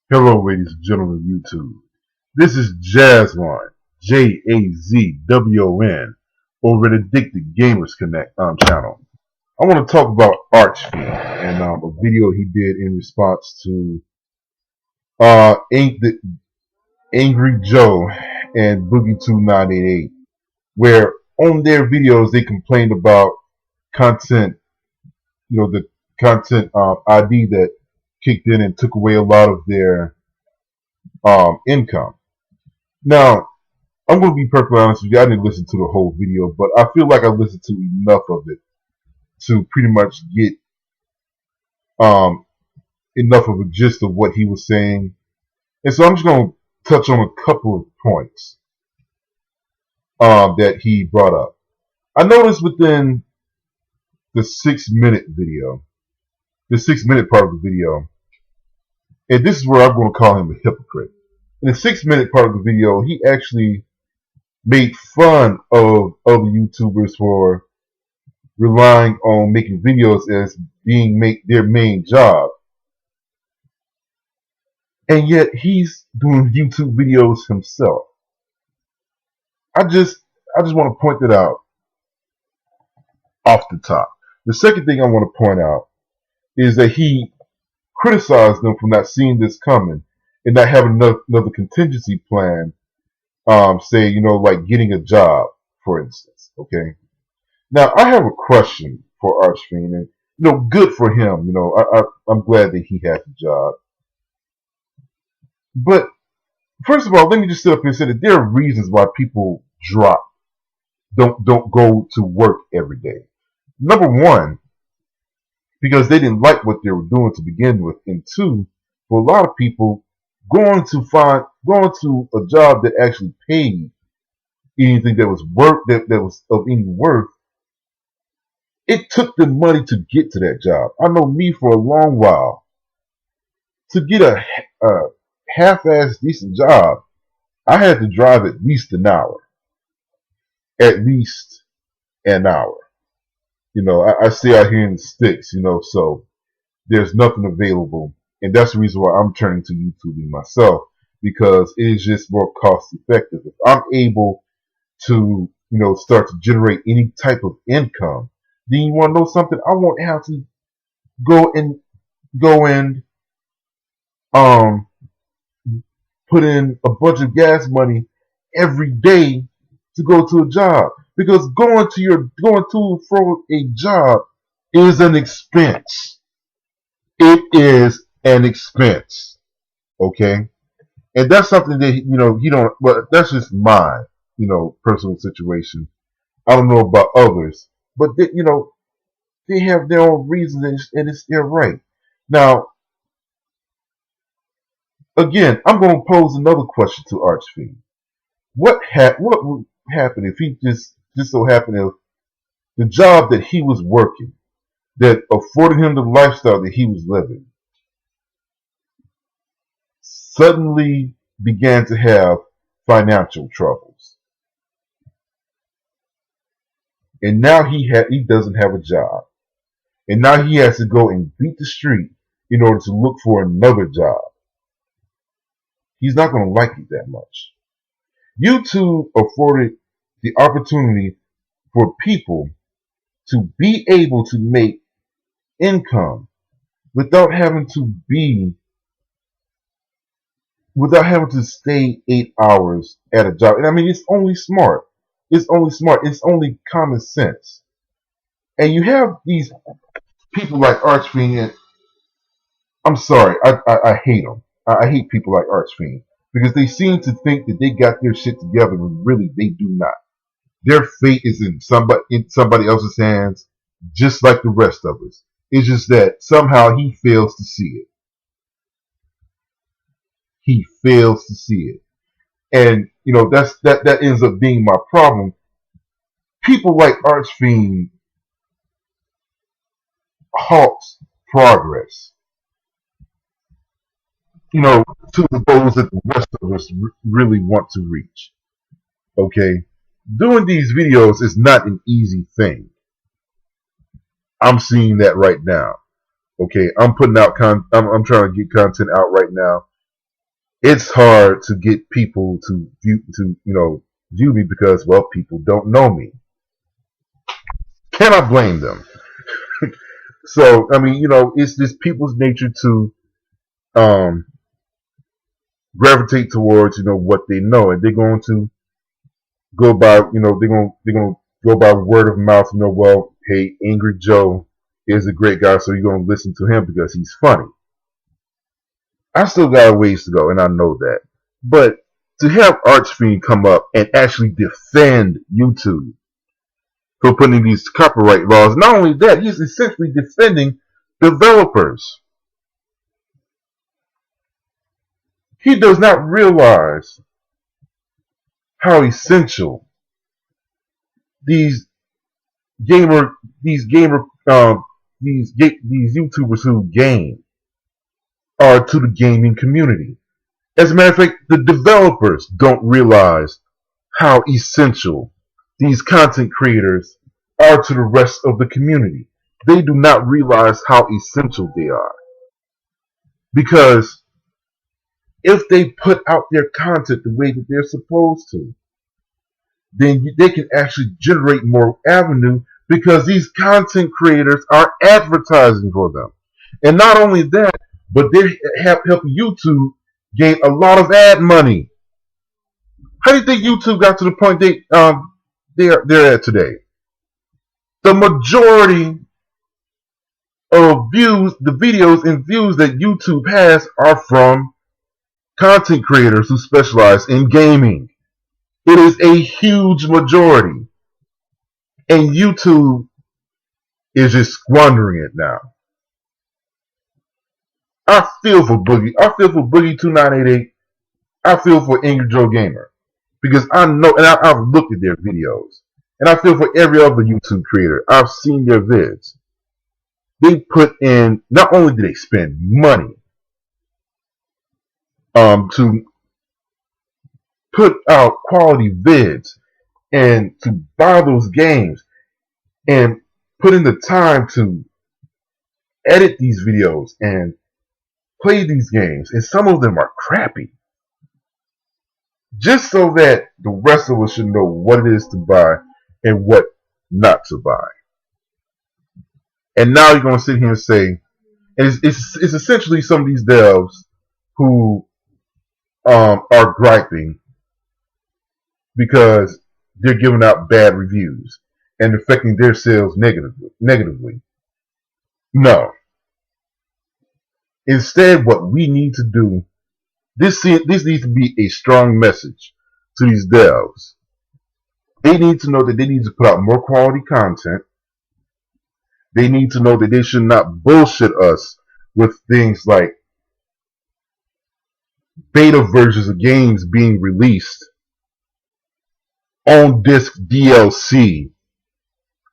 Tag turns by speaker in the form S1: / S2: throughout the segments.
S1: Hello, ladies and gentlemen of YouTube. This is Jazzwon, Jazwon, over at Addicted Gamers Connect channel. I want to talk about Archfiend and a video he did in response to Angry Joe and Boogie2988, where on their videos they complained about content, the content ID that kicked in and took away a lot of their income. Now, I'm going to be perfectly honest with you. I didn't listen to the whole video, but I feel like I listened to enough of it to pretty much get enough of a gist of what he was saying. And so I'm just going to touch on a couple of points that he brought up. I noticed within the 6-minute video, the 6-minute part of the video, and this is where I'm going to call him a hypocrite. In the 6-minute part of the video, he actually made fun of other YouTubers for relying on making videos as being their main job. And yet he's doing YouTube videos himself. I just want to point that out off the top. The second thing I want to point out is that he criticized them for not seeing this coming and not having another contingency plan. Say, like getting a job, for instance. Okay. Now, I have a question for Archfiend, and good for him. I'm glad that he has a job. But first of all, let me just sit up here and say that there are reasons why people don't go to work every day. Number one, because they didn't like what they were doing to begin with, and two, for a lot of people, going to a job that actually paid anything that was that was of any worth, it took the money to get to that job. I know me, for a long while, to get a half-assed decent job, I had to drive at least an hour. At least an hour. I stay out here in the sticks, so there's nothing available. And that's the reason why I'm turning to YouTubing myself, because it is just more cost effective. If I'm able to, start to generate any type of income, then you want to know something? I won't have to go and put in a bunch of gas money every day to go to a job, because going for a job is an expense. It is an expense, okay? And that's something that he don't. But that's just my personal situation. I don't know about others, but they have their own reasons, and it's their right. Now, again, I'm going to pose another question to Archfiend. What would happen if he just so happened if the job that he was working, that afforded him the lifestyle that he was living, suddenly began to have financial troubles, and now he doesn't have a job, and now he has to go and beat the street in order to look for another job? He's not going to like it that much. YouTube afforded the opportunity for people to be able to make income without having to stay 8 hours at a job. And I mean, it's only smart. It's only common sense. And you have these people like Archfiend, and I'm sorry, I hate them. I hate people like Archfiend, because they seem to think that they got their shit together, when really they do not. Their fate is in somebody else's hands, just like the rest of us. It's just that somehow he fails to see it. He fails to see it. And that ends up being my problem. People like Archfiend halts progress, to the goals that the rest of us really want to reach. Okay? Doing these videos is not an easy thing. I'm seeing that right now. Okay, I'm putting out I'm trying to get content out right now, it's hard to get people to view me because, well, people don't know me. Cannot blame them. So, I mean, it's just people's nature to um, gravitate towards, what they know, and they're going to go by, they're going to go by word of mouth. Well, hey, Angry Joe is a great guy, so you're going to listen to him because he's funny. I still got a ways to go, and I know that. But to have Archfiend come up and actually defend YouTube for putting these copyright laws, not only that, he's essentially defending developers. He does not realize how essential these YouTubers who game are to the gaming community. As a matter of fact, the developers don't realize how essential these content creators are to the rest of the community. They do not realize how essential they are. Because if they put out their content the way that they're supposed to, then they can actually generate more avenue because these content creators are advertising for them. And not only that, but they have helped YouTube gain a lot of ad money. How do you think YouTube got to the point they're at today? The majority of views, the videos and views that YouTube has are from content creators who specialize in gaming. It is a huge majority. And YouTube is just squandering it now. I feel for Boogie. I feel for Boogie 2988. I feel for Angry Joe Gamer. Because I know, and I've looked at their videos. And I feel for every other YouTube creator. I've seen their vids. They put in, not only do they spend money to put out quality vids and to buy those games and put in the time to edit these videos and play these games, and some of them are crappy, just so that the rest of us should know what it is to buy and what not to buy. And now you're going to sit here and say, and it's essentially some of these devs who are griping because they're giving out bad reviews and affecting their sales negatively. No. Instead, what we need to do, this needs to be a strong message to these devs. They need to know that they need to put out more quality content. They need to know that they should not bullshit us with things like beta versions of games being released, on disc DLC,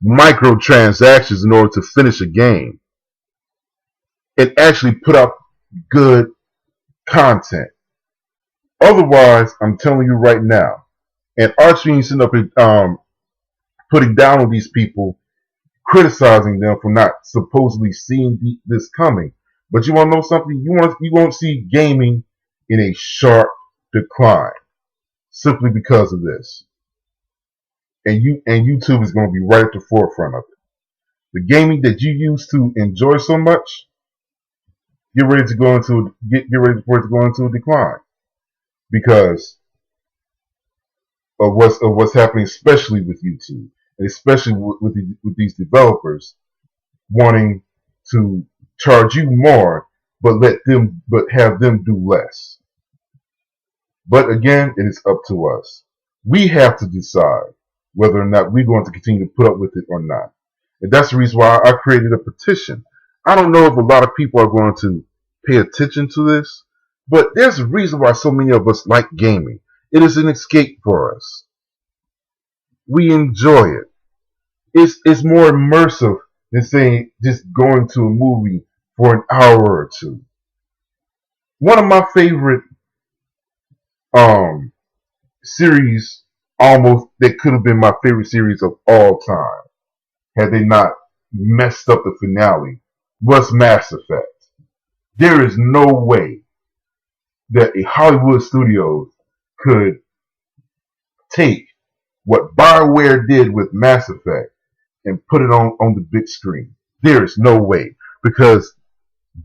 S1: microtransactions in order to finish a game, and actually put out good content. Otherwise, I'm telling you right now, and Archfiend sitting up and putting down on these people, criticizing them for not supposedly seeing this coming. But you want to know something? You won't see gaming in a sharp decline simply because of this. And YouTube is going to be right at the forefront of it. The gaming that you used to enjoy so much, get ready for it to go into a decline because of what's happening, especially with YouTube, and especially with these developers wanting to charge you more, but have them do less. But again, it is up to us. We have to decide whether or not we're going to continue to put up with it or not. And that's the reason why I created a petition. I don't know if a lot of people are going to pay attention to this, but there's a reason why so many of us like gaming. It is an escape for us. We enjoy it. It's more immersive than saying just going to a movie for an hour or two. One of my favorite series, almost, that could have been my favorite series of all time, had they not messed up the finale, was Mass Effect. There is no way that a Hollywood studio could take what BioWare did with Mass Effect and put it on the big screen. There is no way, because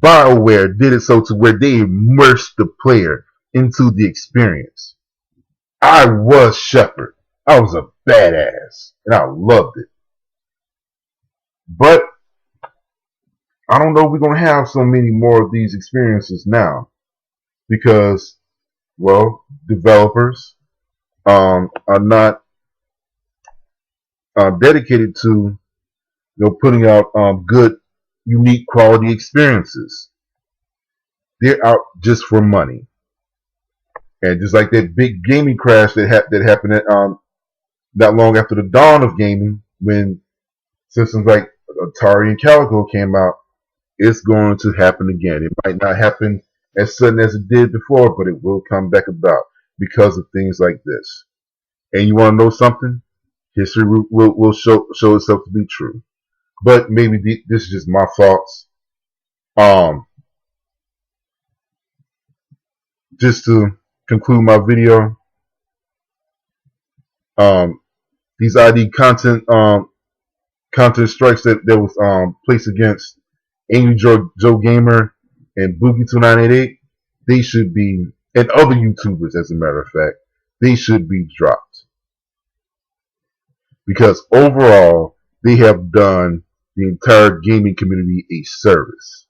S1: BioWare did it so to where they immersed the player into the experience. I was Shepard. I was a badass, and I loved it. But I don't know if we're going to have so many more of these experiences now, because, well, developers are not dedicated to putting out good, unique, quality experiences. They're out just for money. And just like that big gaming crash that happened at, not long after the dawn of gaming, when systems like Atari and Calico came out, it's going to happen again. It might not happen as sudden as it did before, but it will come back about because of things like this. And you want to know something? History will show itself to be true. But maybe this is just my thoughts. Just to conclude my video, these ID content strikes that was placed against Angry Joe Gamer and Boogie2988, they should be, and other YouTubers, as a matter of fact, they should be dropped. Because overall, they have done the entire gaming community a service.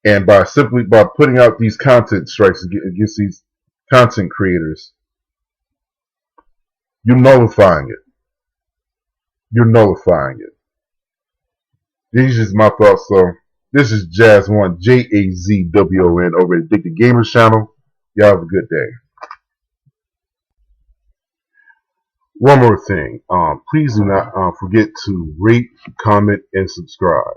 S1: And by putting out these content strikes against these content creators, you're nullifying it. You're nullifying it. These are just my thoughts. So this is Jazz1, JAZWON, over at Addicted Gamers channel. Y'all have a good day. One more thing. Please do not forget to rate, comment, and subscribe.